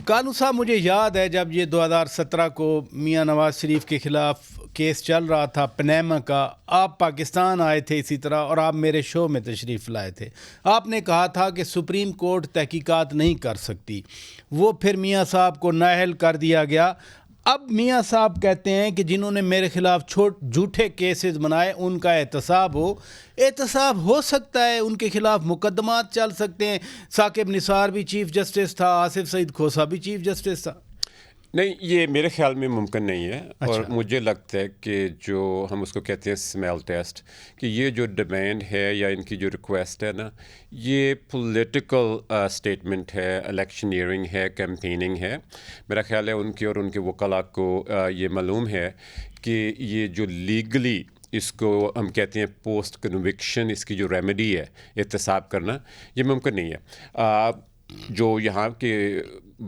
قانون صاحب مجھے یاد ہے جب یہ 2017 کو میاں نواز شریف کے خلاف کیس چل رہا تھا پنیما کا، آپ پاکستان آئے تھے اسی طرح اور آپ میرے شو میں تشریف لائے تھے. آپ نے کہا تھا کہ سپریم کورٹ تحقیقات نہیں کر سکتی، وہ پھر میاں صاحب کو نااہل کر دیا گیا. اب میاں صاحب کہتے ہیں کہ جنہوں نے میرے خلاف جھوٹے کیسز بنائے ان کا احتساب ہو سکتا ہے، ان کے خلاف مقدمات چل سکتے ہیں. ثاقب نثار بھی چیف جسٹس تھا، آصف سعید کھوسہ بھی چیف جسٹس تھا. نہیں، یہ میرے خیال میں ممکن نہیں ہے. اور مجھے لگتا ہے کہ جو ہم اس کو کہتے ہیں اسمیل ٹیسٹ، کہ یہ جو ڈیمانڈ ہے یا ان کی جو ریکویسٹ ہے نا، یہ پولیٹیکل اسٹیٹمنٹ ہے، الیکشنیئرنگ ہے، کیمپیننگ ہے. میرا خیال ہے ان کی اور ان کے وکلاء کو یہ معلوم ہے کہ یہ جو لیگلی اس کو ہم کہتے ہیں پوسٹ کنوکشن، اس کی جو ریمیڈی ہے احتساب کرنا، یہ ممکن نہیں ہے. جو یہاں کے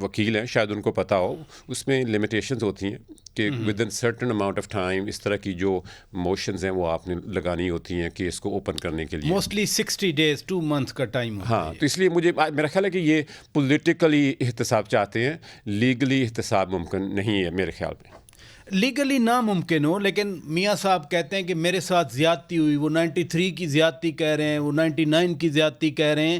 وکیل ہیں شاید ان کو پتہ ہو، اس میں لمیٹیشنز ہوتی ہیں کہ within certain amount of time اس طرح کی جو موشنز ہیں وہ آپ نے لگانی ہوتی ہیں کہ اس کو اوپن کرنے کے لیے. موسٹلی 60 days 2 months کا ٹائم ہوتا ہے. ہاں، تو اس لیے میرا خیال ہے کہ یہ پولیٹیکلی احتساب چاہتے ہیں، لیگلی احتساب ممکن نہیں ہے میرے خیال میں. لیگلی ناممکن ہو، لیکن میاں صاحب کہتے ہیں کہ میرے ساتھ زیادتی ہوئی. وہ 93 کی زیادتی کہہ رہے ہیں، وہ 99 کی زیادتی کہہ رہے ہیں.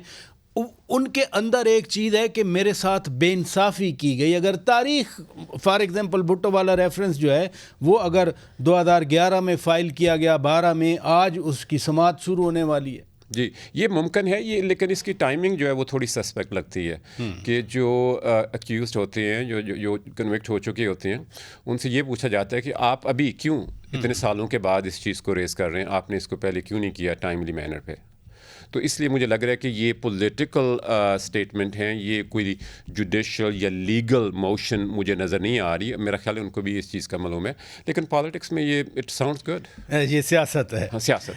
ان کے اندر ایک چیز ہے کہ میرے ساتھ بے انصافی کی گئی. اگر تاریخ فار ایگزامپل بھٹو والا ریفرنس جو ہے وہ اگر 2011 میں فائل کیا گیا، 12 میں، آج اس کی سماعت شروع ہونے والی ہے. جی، یہ ممکن ہے یہ، لیکن اس کی ٹائمنگ جو ہے وہ تھوڑی سسپیکٹ لگتی ہے کہ جو اکیوزڈ ہوتے ہیں، جو کنوکٹ ہو چکے ہوتے ہیں، ان سے یہ پوچھا جاتا ہے کہ آپ ابھی کیوں اتنے سالوں کے بعد اس چیز کو ریز کر رہے ہیں، آپ نے اس کو پہلے کیوں نہیں کیا ٹائملی مینر پہ. تو اس لیے مجھے لگ رہا ہے کہ یہ پولیٹیکل اسٹیٹمنٹ ہیں، یہ کوئی جوڈیشل یا لیگل موشن مجھے نظر نہیں آ رہی. میرا خیال ہے ان کو بھی اس چیز کا معلوم ہے، لیکن پالیٹکس میں یہ اٹ ساؤنڈز گڈ. یہ سیاست ہے. سیاست